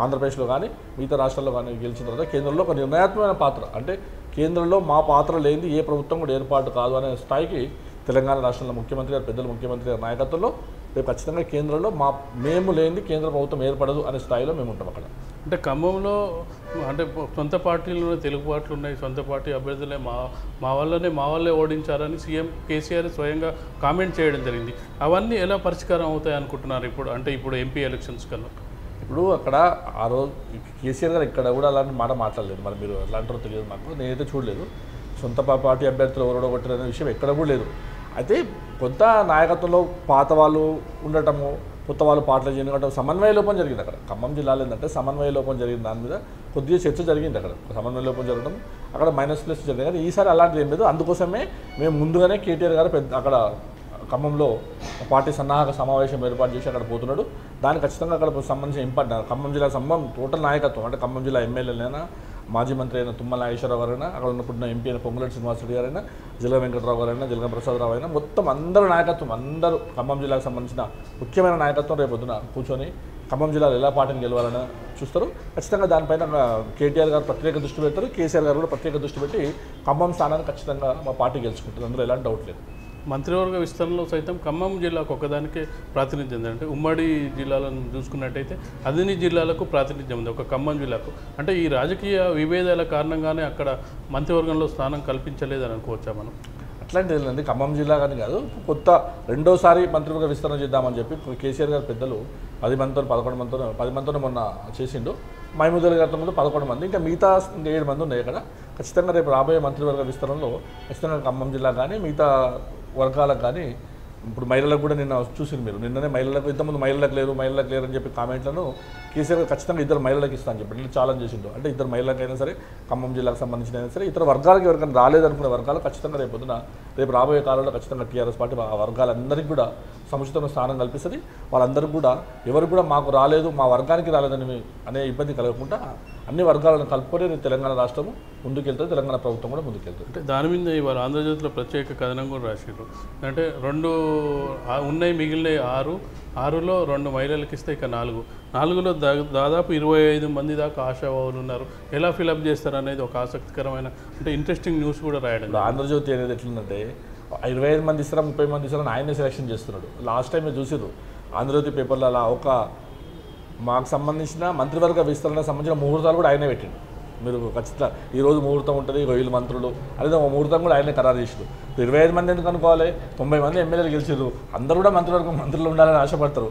ఆంధ్రప్రదేశ్లో కానీ మిగతా రాష్ట్రాల్లో కానీ గెలిచిన తర్వాత కేంద్రంలో ఒక నిర్ణయాత్మకమైన పాత్ర, అంటే కేంద్రంలో మా పాత్ర లేనిది ఏ ప్రభుత్వం కూడా ఏర్పాటు కాదు అనే స్థాయికి తెలంగాణ రాష్ట్రంలో ముఖ్యమంత్రి గారు పెద్దలు ముఖ్యమంత్రి గారి నాయకత్వంలో రేపు ఖచ్చితంగా కేంద్రంలో మేము లేనిది కేంద్ర ప్రభుత్వం ఏర్పడదు అనే స్థాయిలో మేము ఉంటాం అక్కడ. అంటే ఖమ్మంలో అంటే సొంత పార్టీలోనే తెలుగు పార్టీలు ఉన్నాయి, సొంత పార్టీ అభ్యర్థులే మా వాళ్ళే ఓడించారని సీఎం కేసీఆర్ స్వయంగా కామెంట్ చేయడం జరిగింది. అవన్నీ ఎలా పరిష్కారం అవుతాయి అనుకుంటున్నారు ఇప్పుడు ఎంపీ ఎలక్షన్స్ కన్నా? ఇప్పుడు అక్కడ ఆ రోజు కేసీఆర్ గారు ఇక్కడ కూడా అలాంటి మాట మాట్లాడలేదు. మరి మీరు ఎలాంటారో తెలియదు, మాకు నేనైతే చూడలేదు. సొంత పార్టీ అభ్యర్థులు ఎవరో కొట్టారనే విషయం ఎక్కడ కూడా లేదు. అయితే కొంత నాయకత్వంలో పాత వాళ్ళు ఉండటము, కొత్త వాళ్ళు పాటలు చేయడం సమన్వయ లోపం జరిగింది అక్కడ. ఖమ్మం జిల్లాలో ఏంటంటే సమన్వయ లోపం జరిగింది, దాని మీద కొద్దిగా చర్చ జరిగింది అక్కడ. సమన్వయ లోపం జరగడం అక్కడ -+ జరిగింది. కానీ ఈసారి అలాంటిది ఏం లేదు. అందుకోసమే మేము ముందుగానే కేటీఆర్ గారు అక్కడ ఖమ్మంలో పార్టీ సన్నాహక సమావేశం ఏర్పాటు చేసి అక్కడ పోతున్నాడు. దానికి ఖచ్చితంగా అక్కడ సంబంధించిన ఇంపార్టెంట్ ఖమ్మం జిల్లా టోటల్ నాయకత్వం, అంటే ఖమ్మం జిల్లా ఎమ్మెల్యేలైనా, మాజీ మంత్రి అయిన తుమ్మల నాగేశ్వరరావు గారైనా, అక్కడ ఉన్నప్పుడు ఎంపీ అయిన పొంగులేటి శ్రీనివాసరెడ్డి గారైనా, జిల్లా వెంకటరావు గారైనా, జిల్లా ప్రసాదరావు అయినా, మొత్తం అందరూ నాయకత్వం, అందరూ ఖమ్మం జిల్లాకు సంబంధించిన ముఖ్యమైన నాయకత్వం రేపు పొద్దున కూర్చొని ఖమ్మం జిల్లాలో ఎలా పార్టీని గెలవాలని చూస్తారు. ఖచ్చితంగా దానిపైన కేటీఆర్ గారు ప్రత్యేక దృష్టి పెడతారు, కేసీఆర్ గారు కూడా ప్రత్యేక దృష్టి పెట్టి ఖమ్మం స్థానాన్ని ఖచ్చితంగా మా పార్టీ గెలుచుకుంటుంది, అందులో ఎలాంటి డౌట్ లేదు. మంత్రివర్గ విస్తరణలో సైతం ఖమ్మం జిల్లాకు ఒక్కదానికే ప్రాతినిధ్యం ఉంది. అంటే ఉమ్మడి జిల్లాలను చూసుకున్నట్టయితే అన్ని జిల్లాలకు ప్రాతినిధ్యం ఉంది, ఒక ఖమ్మం జిల్లాకు. అంటే ఈ రాజకీయ విభేదాల కారణంగానే అక్కడ మంత్రివర్గంలో స్థానం కల్పించలేదని అనుకోవచ్చా మనం? అట్లాంటిది లేదండి. ఖమ్మం జిల్లా కానీ కాదు, కొత్త రెండోసారి మంత్రివర్గ విస్తరణ చేద్దామని చెప్పి కేసీఆర్ గారు పెద్దలు 10 మందితో మొన్న చేసిండు. మహమూదుల్ గారితో ముందు 11 మంది, ఇంకా మిగతా 7 మంది ఉన్నాయి అక్కడ. ఖచ్చితంగా రేపు రాబోయే మంత్రివర్గ విస్తరణలో ఖచ్చితంగా ఖమ్మం జిల్లా కానీ మిగతా వర్గాలకు కానీ, ఇప్పుడు మహిళలకు కూడా నిన్న చూసింది మీరు, నిన్ననే మహిళలకు ఇంతకుముందు మహిళలకు లేరు అని చెప్పి కామెంట్లను కేసీఆర్ ఖచ్చితంగా 2 మహిళలకు ఇస్తాను చెప్పి నేను ఛాలెంజ్ చేసిండు. అంటే 2 మహిళలకైనా సరే, ఖమ్మం జిల్లాకు సంబంధించిన అయినా సరే, ఇతర వర్గాలకు ఎవరికైనా రాలేదనుకునే వర్గాలు ఖచ్చితంగా రేపు రాబోయే కాలంలో ఖచ్చితంగా టీఆర్ఎస్ పార్టీ ఆ వర్గాలందరికీ కూడా సముచితమైన స్థానం కల్పిస్తుంది. వాళ్ళందరికీ కూడా ఎవరు కూడా మాకు రాలేదు, మా వర్గానికి రాలేదని అనే ఇబ్బంది కలగకుండా అన్ని వర్గాలను కలుపుకొని తెలంగాణ రాష్ట్రం ముందుకెళ్తుంది, తెలంగాణ ప్రభుత్వం కూడా ముందుకెళ్తుంది. అంటే దాని మీద ఇవాళ ఆంధ్రజ్యోతిలో ప్రత్యేక కథనం కూడా రాశారు. అంటే 2 ఉన్నాయి, మిగిలిన 6లో 2 మహిళలకు ఇస్తే ఇక 4లో దాదాపు 25 మంది దాకా ఆశావాహులు ఉన్నారు. ఎలా ఫిలప్ చేస్తారు అనేది ఒక ఆసక్తికరమైన అంటే ఇంట్రెస్టింగ్ న్యూస్ కూడా రాయడం. ఆంధ్రజ్యోతి అనేది ఎట్లుందంటే 25 మంది ఇస్తారా 30 మంది ఇస్తారని ఆయనే సెలెక్షన్ చేస్తున్నాడు. లాస్ట్ టైం మీరు చూసారు ఆంధ్రజ్యోతి పేపర్లో అలా ఒక మాకు సంబంధించిన మంత్రివర్గ విస్తరణకు సంబంధించిన ముహూర్తాలు కూడా ఆయనే పెట్టిండు. మీరు ఖచ్చితంగా ఈరోజు ముహూర్తం ఉంటుంది, 1000 మంత్రులు అనేది ఒక ముహూర్తం కూడా ఆయనే ఖరారు చేసారు. 25 మంది ఎందుకు అనుకోవాలి, 90 మంది ఎమ్మెల్యేలు గెలిచారు. అందరూ కూడా మంత్రులు ఉండాలని ఆశపడతారు,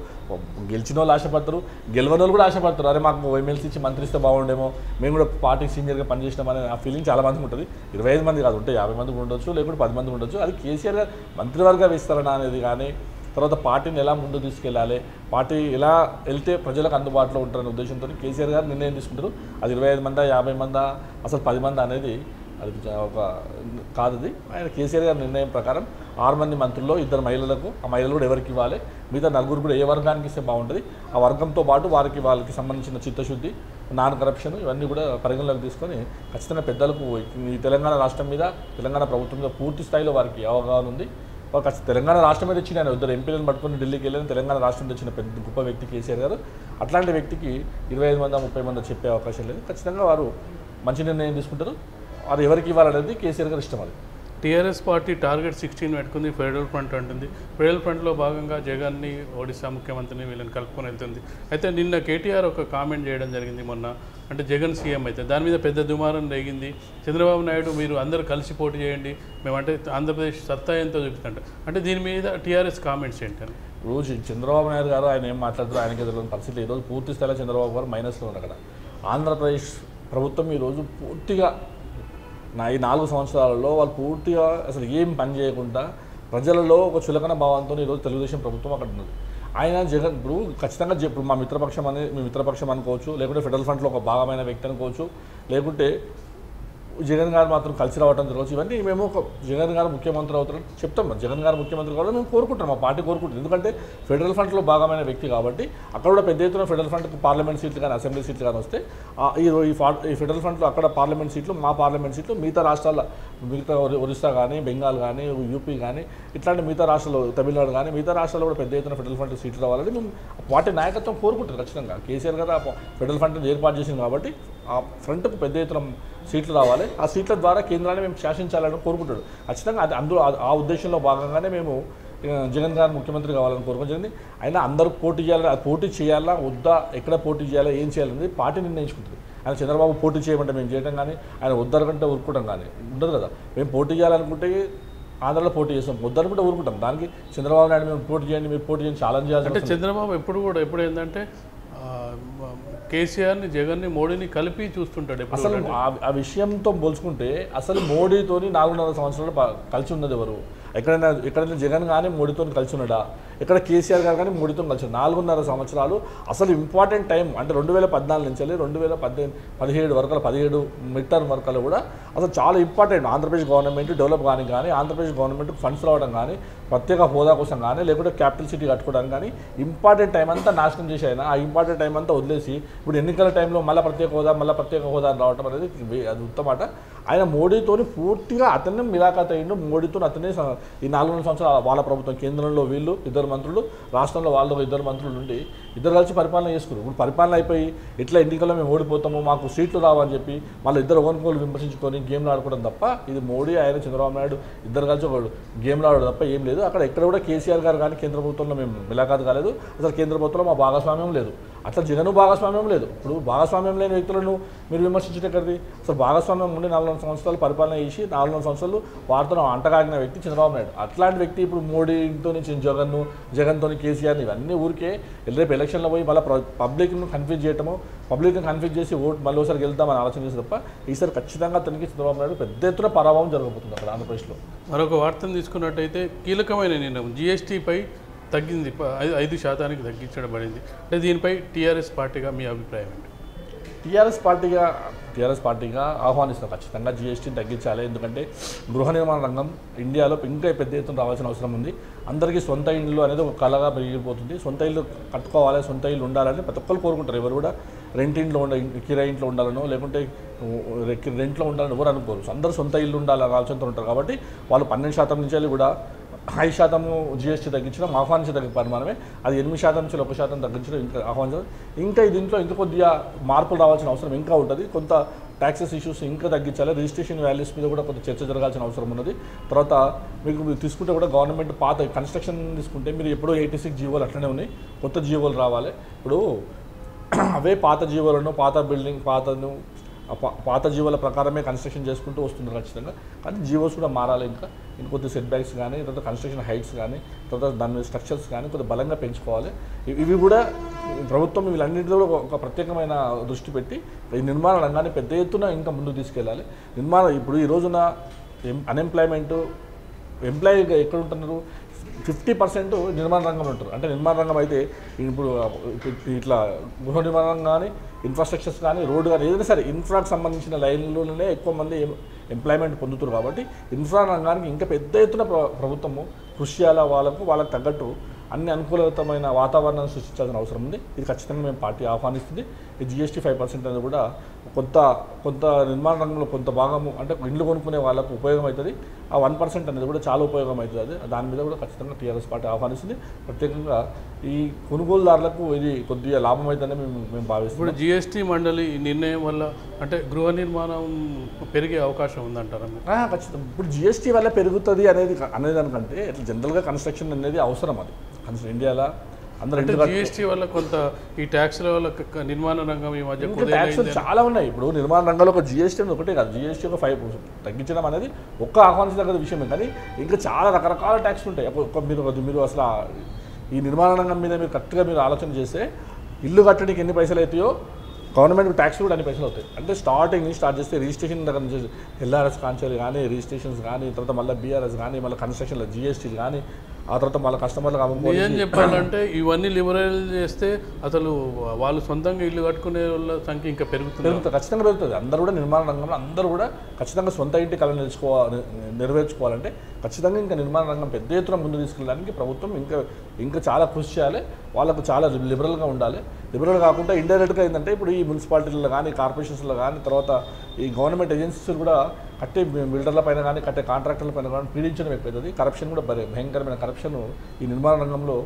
గెలిచిన వాళ్ళు ఆశపడతారు, గెలవని వాళ్ళు కూడా ఆశపడతారు. అరే మాకు ఎమ్మెల్సీ ఇచ్చి మంత్రి ఇస్తే బాగుండేమో, మేము కూడా పార్టీకి సీనియర్గా పనిచేసినామనే ఆ ఫీలింగ్ చాలా మందికి ఉంటుంది. 25 మంది కాదు, ఉంటే 50 మంది ఉండొచ్చు, లేకుంటే 10 మంది ఉండొచ్చు. అది కేసీఆర్ గారు మంత్రివర్గ విస్తరణ అనేది కానీ, తర్వాత పార్టీని ఎలా ముందు తీసుకెళ్ళాలి, పార్టీ ఎలా వెళ్తే ప్రజలకు అందుబాటులో ఉంటారనే ఉద్దేశంతో కేసీఆర్ గారు నిర్ణయం తీసుకుంటారు. అది 25 మందా 50 మందా అసలు 10 మంది అనేది అది ఒక కాదు. అది ఆయన కేసీఆర్ గారి నిర్ణయం ప్రకారం 6 మంది మంత్రుల్లో 2 మహిళలకు, ఆ మహిళలు కూడా ఎవరికి ఇవ్వాలి, మిగతా 4 కూడా ఏ వర్గానికి ఇస్తే బాగుంటుంది, ఆ వర్గంతో పాటు వాళ్ళకి సంబంధించిన చిత్తశుద్ధి, నాన్ కరప్షన్ ఇవన్నీ కూడా పరిగణలోకి తీసుకొని ఖచ్చితంగా పెద్దలకు ఈ తెలంగాణ రాష్ట్రం మీద, తెలంగాణ ప్రభుత్వం మీద పూర్తి స్థాయిలో వారికి అవగాహన ఉంది. తెలంగాణ రాష్ట్రం మీద తెచ్చిన ఆయన 2 ఎంపీలను పట్టుకుని ఢిల్లీకి వెళ్ళిన తెలంగాణ రాష్ట్రం తెచ్చిన పెద్ద గొప్ప వ్యక్తి కేసీఆర్ గారు. అట్లాంటి వ్యక్తికి 25 మంది 30 మంది చెప్పే అవకాశం లేదు. ఖచ్చితంగా వారు మంచి నిర్ణయం తీసుకుంటారు. వారు ఎవరికి ఇవ్వాలనేది కేసీఆర్ గారు ఇష్టం. అది టీఆర్ఎస్ పార్టీ టార్గెట్ 16 పెట్టుకుంది, ఫెడరల్ ఫ్రంట్ అంటుంది. ఫెడరల్ ఫ్రంట్లో భాగంగా జగన్ని, ఒడిశా ముఖ్యమంత్రిని వీళ్ళని కలుపుకొని వెళ్తుంది. అయితే నిన్న కేటీఆర్ ఒక కామెంట్ చేయడం జరిగింది మొన్న, అంటే జగన్ సీఎం అయితే దాని మీద పెద్ద దుమారం రేగింది. చంద్రబాబు నాయుడు మీరు అందరూ కలిసి పోటీ చేయండి, మేమంటే ఆంధ్రప్రదేశ్ సత్తా ఎంతో చూపుతుంట, అంటే దీని మీద టీఆర్ఎస్ కామెంట్స్ ఏంటని? రోజు చంద్రబాబు నాయుడు గారు ఆయన ఏం మాట్లాడుతారో ఆయనకి తెలియని పరిస్థితి. ఈరోజు పూర్తి స్థాయిలో చంద్రబాబు గారు మైనస్లో ఉన్నారు అక్కడ. ఆంధ్రప్రదేశ్ ప్రభుత్వం ఈరోజు పూర్తిగా ఈ 4 సంవత్సరాలలో వాళ్ళు పూర్తిగా అసలు ఏం పని చేయకుండా ప్రజలలో ఒక చులకన భావంతో ఈరోజు తెలుగుదేశం ప్రభుత్వం అక్కడ ఉన్నది. ఆయన జగన్ ఇప్పుడు ఖచ్చితంగా ఇప్పుడు మా మిత్రపక్షం అనుకోవచ్చు, లేకుంటే ఫెడరల్ ఫండ్లో ఒక భాగమైన వ్యక్తి అనుకోవచ్చు, లేకుంటే జగన్ గారు మాత్రం కలిసి రావడం జరగవచ్చు. ఇవన్నీ మేము ఒక జగన్ గారు ముఖ్యమంత్రి అవుతారని చెప్తాం. జగన్ గారు ముఖ్యమంత్రి కావాలని మేము కోరుకుంటాం, మా పార్టీ కోరుకుంటుంది. ఎందుకంటే ఫెడరల్ ఫండ్లో భాగమైన వ్యక్తి కాబట్టి అక్కడ కూడా పెద్ద ఎత్తున ఫెడరల్ ఫండ్కి పార్లమెంట్ సీట్లు కానీ అసెంబ్లీ సీట్లు కానీ వస్తే ఈ ఫెడరల్ ఫండ్లో అక్కడ పార్లమెంట్ సీట్లు, మా పార్లమెంట్ సీట్లు మిగతా రాష్ట్రాల ఒరిస్సా కానీ, బెంగాల్ కానీ, యూపీ కానీ, ఇట్లాంటి మిగతా రాష్ట్రాలు, తమిళనాడు కానీ మిగతా రాష్ట్రాల్లో కూడా పెద్ద ఎత్తున ఫెడరల్ ఫండ్ సీట్లు రావాలని మేము పార్టీ నాయకత్వం కోరుకుంటారు. ఖచ్చితంగా కేసీఆర్ గారు ఆ ఫెడరల్ ఫండ్ని ఏర్పాటు చేసింది కాబట్టి ఆ ఫ్రంట్కు పెద్ద ఎత్తున సీట్లు రావాలి. ఆ సీట్ల ద్వారా కేంద్రాన్ని మేము శాసించాలని కోరుకుంటాడు. ఖచ్చితంగా అది అందులో ఆ ఉద్దేశంలో భాగంగానే మేము జగన్ గారు ముఖ్యమంత్రి కావాలని కోరుకోవడం జరిగింది. అయినా అందరూ పోటీ చేయాలి, అది పోటీ చేయాలా వద్దా, ఎక్కడ పోటీ చేయాలా, ఏం చేయాలనేది పార్టీ నిర్ణయించుకుంటుంది. ఆయన చంద్రబాబు పోటీ చేయమంటే మేము చేయడం కానీ, ఆయన వద్దనుకుంటే ఊరుకోవడం కానీ ఉండదు కదా. మేము పోటీ చేయాలనుకుంటే ఆంధ్రలో పోటీ చేస్తాం, వద్దనుకుంటే ఊరుకుంటాం. దానికి చంద్రబాబు నాయుడు మేము పోటీ చేయండి, మీరు పోటీ చేయండి ఛాలెంజ్ చేయాలి అంటే చంద్రబాబు ఎప్పుడు ఏంటంటే కేసీఆర్ని, జగన్ని, మోడీని కలిపి చూస్తుంటాడు. అసలు ఆ విషయంతో పోల్చుకుంటే అసలు మోడీతోని 4.5 సంవత్సరాలు కలిసి ఉన్నది ఎవరు? ఎక్కడైనా జగన్ కానీ మోడీతో కలిసి ఉన్నాడా? ఎక్కడ కేసీఆర్ గారు కానీ మోడీతో కలిసి 4.5 సంవత్సరాలు అసలు ఇంపార్టెంట్ టైం అంటే 2014 నుంచి 2017 వరకు 17 మిడ్ టర్మ్ వరకు కూడా అసలు చాలా ఇంపార్టెంట్. ఆంధ్రప్రదేశ్ గవర్నమెంట్ డెవలప్ కానీ ఆంధ్రప్రదేశ్ గవర్నమెంట్ ఫండ్స్ రావడం కానీ, ప్రత్యేక హోదా కోసం కానీ, లేకుంటే క్యాపిటల్ సిటీ కట్టుకోవడానికి కానీ ఇంపార్టెంట్ టైం అంతా నాశనం చేసి అయినా ఆ ఇంపార్టెంట్ టైం అంతా వదిలేసి ఇప్పుడు ఎన్నికల టైంలో మళ్ళీ ప్రత్యేక హోదా రావడం అనేది అది ఉత్తమాట. ఆయన మోడీతోని పూర్తిగా అతన్ని మిలాఖాత్ అయ్యిండు. మోడీతో అతనే ఈ 4 సంవత్సరాలు వాళ్ళ ప్రభుత్వం, కేంద్రంలో వీళ్ళు 2 మంత్రులు, రాష్ట్రంలో వాళ్ళు 2 మంత్రులు ఉండి ఇద్దరు కలిసి పరిపాలన చేసుకున్నారు. ఇప్పుడు పరిపాలన అయిపోయి ఇట్లా ఎన్నికల్లో మేము ఓడిపోతాము, మాకు సీట్లు రావని చెప్పి మళ్ళీ ఇద్దరు ఓన్కోలు విమర్శించుకొని గేమ్లు ఆడుకోవడం తప్ప ఇది మోడీ ఆయన చంద్రబాబు నాయుడు ఇద్దరు కలిసి ఒక గేమ్లు ఆడడం తప్ప ఏం లేదు. అక్కడ ఎక్కడ కూడా కేసీఆర్ గారు కానీ కేంద్ర ప్రభుత్వంలో మేము మిలాఖాత్ కాలేదు. అసలు కేంద్ర ప్రభుత్వంలో మా భాగస్వామ్యం లేదు. అట్లా జగన్ భాగస్వామ్యం లేదు. ఇప్పుడు భాగస్వామ్యం లేని వ్యక్తులను మీరు విమర్శించడం ఎక్కడిది? అసలు భాగస్వామ్యం ఉండి 4 సంవత్సరాలు పరిపాలన చేసి 4 సంవత్సరాలు వార్తను అంటగాగిన వ్యక్తి చంద్రబాబు నాయుడు. అట్లాంటి వ్యక్తి ఇప్పుడు మోడీతో జగన్తో కేసీఆర్ ఇవన్నీ ఊరికే రేపు ఎలక్షన్లో పోయి మళ్ళీ పబ్లిక్ను కన్ఫ్యూజ్ చేయటము, పబ్లిక్ను కన్ఫ్యూజ్ చేసి ఓటు మళ్ళీ ఒకసారి వెళ్తామని ఆలోచన చేసి తప్ప ఈసారి ఖచ్చితంగా అతనికి చంద్రబాబు నాయుడు పెద్ద ఎత్తున పరాభవం జరగబోతుంది అక్కడ ఆంధ్రప్రదేశ్లో. మరొక వార్తను తీసుకున్నట్టయితే కీలకమైన నిర్ణయం జీఎస్టీపై తగ్గింది, 5% తగ్గించడం పడింది. అంటే దీనిపై టీఆర్ఎస్ పార్టీగా మీ అభిప్రాయం ఏంటి? టీఆర్ఎస్ పార్టీగా ఆహ్వానిస్తాం. ఖచ్చితంగా జీఎస్టీని తగ్గించాలి. ఎందుకంటే గృహ నిర్మాణ రంగం ఇండియాలో ఇంకా పెద్ద ఎత్తున రావాల్సిన అవసరం ఉంది. అందరికీ సొంత ఇల్లు అనేది ఒక కళగా పెరిగిపోతుంది. సొంత ఇల్లు కట్టుకోవాలి, సొంత ఇల్లు ఉండాలని ప్రతి ఒక్కరు కోరుకుంటారు. ఎవరు కూడా కిరాయి ఇంట్లో ఉండాలనో లేకుంటే రెంట్లో ఉండాలని ఎవరు అనుకోరు. అందరూ సొంత ఇల్లు ఉండాలని ఆలోచనతో ఉంటారు. కాబట్టి వాళ్ళు 12% నుంచి కూడా 5% జీఎస్టీ తగ్గించడం ఆహ్వానించదగ్గ పరిమాణమే. అది 8% నుంచి 1% తగ్గించడం ఇంకా ఆహ్వానించడం. ఇంకా దీంట్లో ఇంకా కొద్దిగా మార్పులు రావాల్సిన అవసరం ఇంకా ఉంటుంది. కొంత ట్యాక్సెస్ ఇష్యూస్ ఇంకా తగ్గించాలి. రిజిస్ట్రేషన్ వాల్యూస్ మీద కూడా కొంత చర్చ జరగాల్సిన అవసరం ఉన్నది. తర్వాత మీరు తీసుకుంటే కూడా గవర్నమెంట్ పాత కన్స్ట్రక్షన్ తీసుకుంటే మీరు ఎప్పుడో 86 జీవోలు అట్లనే ఉన్నాయి. కొత్త జీవోలు రావాలి. ఇప్పుడు అవే పాత జీవోలను పాత జీవోల ప్రకారమే కన్స్ట్రక్షన్ చేసుకుంటూ వస్తున్నారు ఖచ్చితంగా. కానీ జీవోస్ కూడా మారాలి. ఇంకా కొద్ది సెట్ బ్యాక్స్ కానీ, తర్వాత కన్స్ట్రక్షన్ హైట్స్ కానీ, తర్వాత దాని మీద స్ట్రక్చర్స్ కానీ కొద్దిగా బలంగా పెంచుకోవాలి. ఇవి కూడా ప్రభుత్వం వీళ్ళన్నింటిలో ఒక ప్రత్యేకమైన దృష్టి పెట్టి ఈ నిర్మాణ రంగాన్ని పెద్ద ఎత్తున ఇంకా ముందుకు తీసుకెళ్ళాలి. ఇప్పుడు ఈ రోజున అన్ఎంప్లాయ్మెంట్ ఎంప్లాయీగా ఎక్కడ ఉంటున్నారు? 50% నిర్మాణ రంగంలో ఉంటారు. అంటే నిర్మాణ రంగం అయితే ఇప్పుడు ఇట్లా గృహ నిర్మాణ రంగం కానీ, ఇన్ఫ్రాస్ట్రక్చర్స్ కానీ, రోడ్డు కానీ ఏదైనా సరే ఇన్ఫ్రాకి సంబంధించిన లైన్లోనే ఎక్కువ మంది ఎంప్లాయ్మెంట్ పొందుతారు. కాబట్టి ఇన్ఫ్రా రంగానికి ఇంకా పెద్ద ఎత్తున ప్రభుత్వము కృషి చేయాలా, వాళ్ళకు తగ్గట్టు అన్ని అనుకూలతమైన వాతావరణాన్ని సృష్టించాల్సిన అవసరం ఉంది. ఇది ఖచ్చితంగా మేము పార్టీ ఆహ్వానిస్తుంది. ఈ జీఎస్టీ 5% అనేది కూడా కొంత నిర్మాణ రంగంలో కొంత భాగము అంటే ఇండ్లు కొనుక్కునే వాళ్ళకు ఉపయోగం అవుతుంది. ఆ 1% అనేది కూడా చాలా ఉపయోగం అవుతుంది. దాని మీద కూడా ఖచ్చితంగా టీఆర్ఎస్ పార్టీ ఆహ్వానిస్తుంది. ప్రత్యేకంగా ఈ కొనుగోలుదారులకు ఇది కొద్దిగా లాభం అవుతుందని మేము భావిస్తాం. ఇప్పుడు జీఎస్టీ మండలి నిర్ణయం వల్ల అంటే గృహ నిర్మాణం పెరిగే అవకాశం ఉందంటారా? ఖచ్చితంగా. ఇప్పుడు జీఎస్టీ వల్ల పెరుగుతుంది అనేదానికంటే ఇట్లా జనరల్గా కన్స్ట్రక్షన్ అనేది అవసరం. అది ఇండియాలో అందరూ జీఎస్టీ వల్ల కొంత ఈ ట్యాక్స్ల వల్ల నిర్మాణ రంగం ఈ మధ్య ట్యాక్స్ చాలా ఉన్నాయి. ఇప్పుడు నిర్మాణ రంగంలో ఒక జీఎస్టీ ఒకటే కాదు, జీఎస్టీ ఒక 5% తగ్గించడం అనేది ఒక్క ఆహ్వానించదగ్గ విషయమే. కానీ ఇంకా చాలా రకరకాల ట్యాక్స్లు ఉంటాయి. మీరు అసలు ఈ నిర్మాణ రంగం మీద మీరు కరెక్ట్గా మీరు ఆలోచన చేస్తే ఇల్లు కట్టడానికి ఎన్ని పైసలు అవుతాయో గవర్నమెంట్ ట్యాక్స్ కూడా అన్ని పైసలు అవుతాయి. అంటే స్టార్ట్ చేస్తే రిజిస్ట్రేషన్ దగ్గర నుంచి ఎల్ఆర్ఎస్ కాన్సల్ కానీ, రిజిస్ట్రేషన్స్ కానీ, తర్వాత మళ్ళీ బీఆర్ఎస్ కానీ, మళ్ళీ కన్స్ట్రక్షన్లో జీఎస్టీలు కానీ ఆ తర్వాత వాళ్ళ కస్టమర్లకు అమ్ముకోవాలి. ఏం చెప్పాలంటే ఇవన్నీ లిబరల్ చేస్తే అసలు వాళ్ళు సొంతంగా ఇల్లు కట్టుకునే వాళ్ళ సంఖ్య ఇంకా పెరుగుతుంది, ఖచ్చితంగా పెరుగుతుంది. అందరూ కూడా నిర్మాణ రంగంలో అందరూ కూడా ఖచ్చితంగా సొంత ఇంటి కళ నెరవేర్చుకోవాలంటే ఖచ్చితంగా ఇంకా నిర్మాణ రంగం పెద్ద ఎత్తున ముందు తీసుకెళ్ళడానికి ప్రభుత్వం ఇంకా చాలా కృషి చేయాలి. వాళ్ళకు చాలా లిబరల్గా ఉండాలి. లిబరల్ కాకుండా ఇండైరెక్ట్గా ఏంటంటే ఇప్పుడు ఈ మున్సిపాలిటీల్లో కానీ కార్పొరేషన్స్లో కానీ తర్వాత ఈ గవర్నమెంట్ ఏజెన్సీస్ కూడా కట్టే బిల్డర్ల పైన కానీ కట్టే కాంట్రాక్టర్ల పైన కానీ పీడించడం ఎక్కువైతుంది. కరప్షన్ కూడా భయంకరమైన కరప్షన్ ఈ నిర్మాణ రంగంలో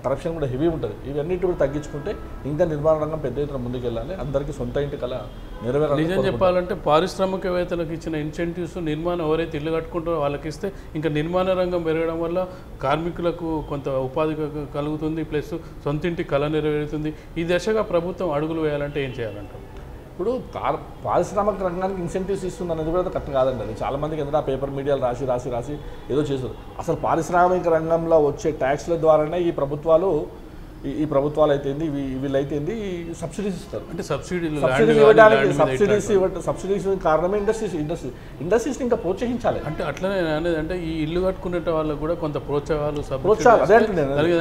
కరప్షన్ కూడా హెవీ ఉంటుంది. ఇవన్నిటి కూడా తగ్గించుకుంటే ఇంకా నిర్మాణ రంగం పెద్ద ఎత్తున ముందుకెళ్ళాలి. అందరికీ సొంత ఇంటి కళ నెరవేరాలి. నిజం చెప్పాలంటే పారిశ్రామికవేత్తలకు ఇచ్చిన ఇన్సెంటివ్స్ నిర్మాణం ఎవరైతే ఇల్లు కట్టుకుంటారో వాళ్ళకి ఇస్తే ఇంకా నిర్మాణ రంగం పెరగడం వల్ల కార్మికులకు కొంత ఉపాధి కలుగుతుంది, ప్లస్ సొంతింటి కళ నెరవేరుతుంది. ఈ దిశగా ప్రభుత్వం అడుగులు వేయాలంటే ఏం చేయాలంటారు? ఇప్పుడు పారిశ్రామిక రంగానికి ఇన్సెంటివ్స్ ఇస్తుంది అనేది కూడా కరెక్ట్ కాదండి. అది చాలామందికి ఎందుకంటే పేపర్ మీడియాలు రాసి ఏదో చేస్తారు. అసలు పారిశ్రామిక రంగంలో వచ్చే ట్యాక్స్ల ద్వారానే ఈ ప్రభుత్వాలు అయితేంది వీళ్ళైతేంది సబ్సిడీస్ ఇస్తారు. అంటే సబ్సిడీస్ కారణమే ఇండస్ట్రీస్ ఇంకా ప్రోత్సహించాలి. అంటే అట్లనే అనేది అంటే ఈ ఇల్లు కట్టుకునే వాళ్ళకు కూడా కొంత ప్రోత్సాహాలు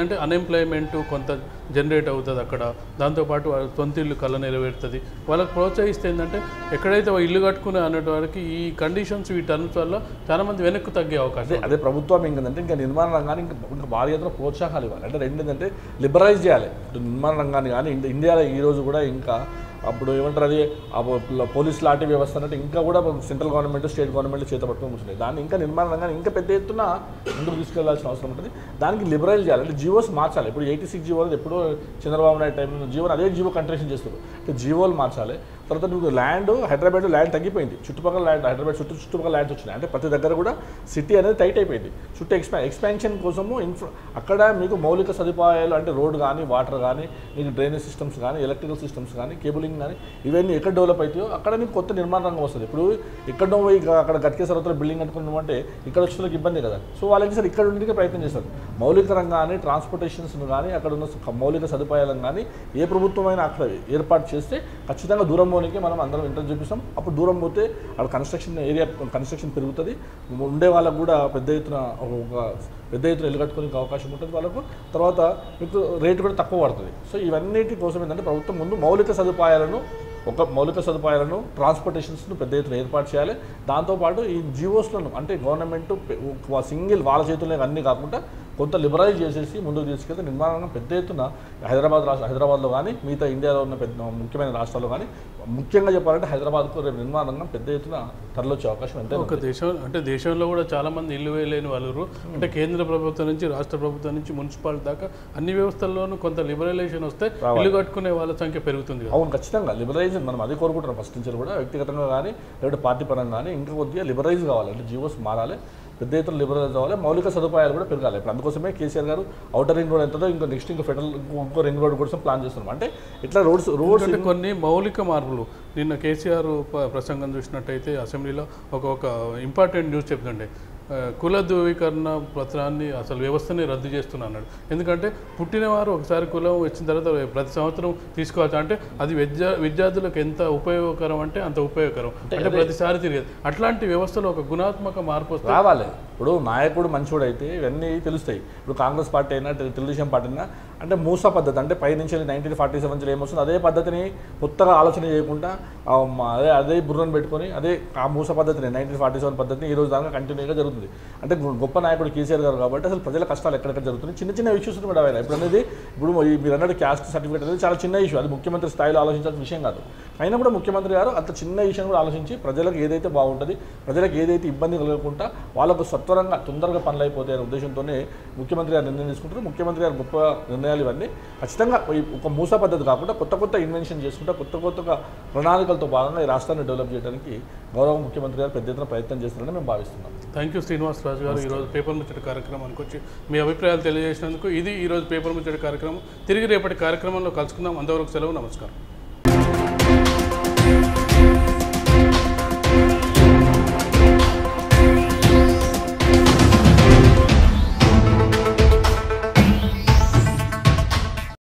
అంటే అన్ఎంప్లాయ్మెంట్ కొంత జనరేట్ అవుతుంది అక్కడ. దాంతోపాటు వాళ్ళ సొంత ఇల్లు కళ నెరవేరుతుంది. వాళ్ళకి ప్రోత్సహిస్తే ఏంటంటే ఎక్కడైతే ఇల్లు కట్టుకునే అన్నటి వారికి ఈ కండిషన్స్ ఈ టర్మ్స్ వల్ల చాలా మంది వెనక్కి తగ్గే అవకాశం. అదే ప్రభుత్వం ఏంటంటే ఇంకా నిర్మాణ రంగానికి ఇంకా భారీ ఎత్తున ప్రోత్సాహాలు ఇవ్వాలి. అంటే రెండు ఏంటంటే లిబరలైజ్ చేయాలి నిర్మాణ రంగాన్ని. కానీ ఇండియాలో ఈరోజు కూడా ఇంకా అప్పుడు ఏమంటారు అది పోలీస్ లాఠీ వ్యవస్థ అంటే ఇంకా కూడా సెంట్రల్ గవర్నమెంట్ స్టేట్ గవర్నమెంట్ చేత పట్టుకొని కూర్చున్నాయి. దాన్ని ఇంకా నిర్మాణ రంగాన్ని ఇంకా పెద్ద ఎత్తున ముందుకు తీసుకెళ్లాల్సిన అవసరం ఉంటుంది. దానికి లిబరలైజ్ చేయాలి. అంటే జీవోస్ మార్చాలి. ఇప్పుడు 86 జీవో అనేది ఎప్పుడో చంద్రబాబు నాయుడు టైంలో జీవోని అదే జీవో కంటిన్యూషన్ చేస్తారు. అంటే జీవోలు మార్చాలి. తర్వాత నువ్వు ల్యాండ్ హైదరాబాద్ ల్యాండ్ తగ్గిపోయింది. చుట్టుపక్కల ల్యాండ్ హైదరాబాద్ చుట్టుపక్కల ల్యాండ్స్ వచ్చినాయి. అంటే ప్రతి దగ్గర కూడా సిటీ అనేది టైట్ అయిపోయింది. చుట్టూ ఎక్స్పాన్షన్ కోసము అక్కడ మీకు మౌలిక సదుపాయాలు అంటే రోడ్ కానీ వాటర్ కానీ మీకు డ్రైనేజ్ సిస్టమ్స్ కానీ ఎలక్ట్రికల్ సిస్టమ్స్ కానీ కేబులింగ్ కానీ ఇవన్నీ ఎక్కడ డెవలప్ అవుతాయో అక్కడ మీకు కొత్త నిర్మాణ రంగం వస్తుంది. ఇప్పుడు ఎక్కడో అక్కడ గట్కే సరవతలో బిల్డింగ్ కట్టుకున్నామంటే ఇక్కడ వచ్చిన ఇబ్బంది కదా. సో వాళ్ళకి సార్ ఇక్కడ ఉండడానికి ప్రయత్నం చేస్తారు. మౌలిక రంగాన్ని ట్రాన్స్పోర్టేషన్స్ కానీ అక్కడ ఉన్న మౌలిక సదుపాయాలను కానీ ఏ ప్రభుత్వమైనా అక్కడ ఏర్పాటు చేస్తే ఖచ్చితంగా దూరం పోనీకి మనం అందరం ఇంట్రెస్ట్ చూపిస్తాం. అప్పుడు దూరం పోతే అక్కడ కన్స్ట్రక్షన్ పెరుగుతుంది. ఉండే వాళ్ళకు కూడా పెద్ద ఎత్తున ఇల్లు కట్టుకునే అవకాశం ఉంటుంది వాళ్ళకు. తర్వాత మీకు రేటు కూడా తక్కువ పడుతుంది. సో ఇవన్నిటి కోసం ఏంటంటే ప్రభుత్వం ముందు మౌలిక సదుపాయాలను ట్రాన్స్పోర్టేషన్స్ను పెద్ద ఎత్తున ఏర్పాటు చేయాలి. దాంతోపాటు ఈ జీవోస్లను అంటే గవర్నమెంట్ సింగిల్ వాళ్ళ చేతుల్లో అన్నీ కాకుండా కొంత లిబరలైజ్ చేసేసి ముందుకు తీసుకెళ్తే నిర్మాణం పెద్ద ఎత్తున హైదరాబాద్లో కానీ మిగతా ఇండియాలో ఉన్న ముఖ్యమైన రాష్ట్రాల్లో కానీ ముఖ్యంగా చెప్పాలంటే హైదరాబాద్కు రేపు నిర్మాణ రంగం పెద్ద ఎత్తున తరలిచ్చే అవకాశం ఎంత దేశంలో కూడా చాలా మంది ఇల్లు వేయలేని వాళ్ళు అంటే కేంద్ర ప్రభుత్వం నుంచి రాష్ట్ర ప్రభుత్వం నుంచి మున్సిపాలిటీ దాకా అన్ని వ్యవస్థల్లోనూ కొంత లిబరలైజేషన్ వస్తే ఇల్లు కట్టుకునే వాళ్ళ సంఖ్య పెరుగుతుంది. అవును, ఖచ్చితంగా లిబరలైజేషన్ మనం అదే కోరుకుంటున్నాం. ఫస్ట్ నుంచి కూడా వ్యక్తిగతంగా కానీ లేకపోతే పార్టీ పరంగా కానీ ఇంకా కొద్దిగా లిబరలైజ్ కావాలి. అంటే జీవోస్ మారాలి, పెద్ద ఎత్తున లిబరలైజ్ అవ్వాలి, మౌలిక సదుపాయాలు కూడా పెరగాలి. ఇప్పుడు అందుకోసమే కేసీఆర్ గారు ఔటర్ రింగ్ రోడ్ ఎంతో ఇంకా నెక్స్ట్ ఇంకా ఫెడరల్ ఇంకో రింగ్ రోడ్ కోసం ప్లాన్ చేస్తున్నాం. అంటే ఇట్లా రోడ్స్ కొన్ని మౌలిక మార్పులు. నిన్న కేసీఆర్ ప్రసంగం చూసినట్టయితే అసెంబ్లీలో ఒక ఇంపార్టెంట్ న్యూస్ చెప్తుండే, కుల ధృవీకరణ పత్రాన్ని అసలు వ్యవస్థని రద్దు చేస్తున్నాడు. ఎందుకంటే పుట్టినవారు ఒకసారి కులం వచ్చిన తర్వాత ప్రతి సంవత్సరం తీసుకోవచ్చు. అంటే అది విద్యార్థులకు ఎంత ఉపయోగకరం అంటే అంత ఉపయోగకరం. అంటే ప్రతిసారి తిరిగేది. అట్లాంటి వ్యవస్థలో ఒక గుణాత్మక మార్పు రావాలి. ఇప్పుడు నాయకుడు మంచోడు అయితే ఇవన్నీ తెలుస్తాయి. ఇప్పుడు కాంగ్రెస్ పార్టీ అయినా తెలుగుదేశం పార్టీ అయినా అంటే మూస పద్ధతి అంటే పై నుంచి 1947 ఏమొస్తుంది అదే పద్ధతిని కొత్తగా ఆలోచన చేయకుండా అదే బుర్రను పెట్టుకొని అదే ఆ మూస పద్ధతిని 1947 పద్ధతిని ఈరోజు దాకా కంటిన్యూగా జరుగుతుంది. అంటే గొప్ప నాయకుడు కేసీఆర్ గారు కాబట్టి అసలు ప్రజల కష్టాలు ఎక్కడెక్కడ జరుగుతుంది, చిన్న చిన్న ఇష్యూస్ కూడా అవ్వాలి. ఇప్పుడు అనేది ఇప్పుడు మీరు అన్నట్టు క్యాస్ట్ సర్టిఫికేట్ అనేది చాలా చిన్న ఇష్యూ. అది ముఖ్యమంత్రి స్థాయిలో ఆలోచించాల్సిన విషయం కాదు. అయినా కూడా ముఖ్యమంత్రి గారు అంత చిన్న విషయం కూడా ఆలోచించి ప్రజలకు ఏదైతే బాగుంటుంది, ప్రజలకు ఏదైతే ఇబ్బంది కలగకుండా వాళ్ళకు సత్వరంగా తొందరగా పనులు అయిపోతాయి అనే ఉద్దేశంతోనే ముఖ్యమంత్రి గారు నిర్ణయం తీసుకుంటారు. ముఖ్యమంత్రి గారు గొప్ప నిర్ణయాలు ఇవన్నీ ఖచ్చితంగా ఒక మూస పద్ధతి కాకుండా కొత్త ఇన్వెన్షన్ చేసుకుంటా కొత్తగా ప్రణాళికలతో భాగంగా ఈ రాష్ట్రాన్ని డెవలప్ చేయడానికి గౌరవ ముఖ్యమంత్రి గారు పెద్ద ఎత్తున ప్రయత్నం చేస్తున్నారని మేము భావిస్తున్నాం. థ్యాంక్ యూ శ్రీనివాస్ రాజు గారు ఈరోజు పేపర్ ముచ్చట కార్యక్రమానికి వచ్చి మీ అభిప్రాయాలు తెలియజేసినందుకు. ఇది ఈరోజు పేపర్ ముచ్చట కార్యక్రమం. తిరిగి రేపటి కార్యక్రమంలో కలుసుకుందాం. అంతవరకు సెలవు. నమస్కారం.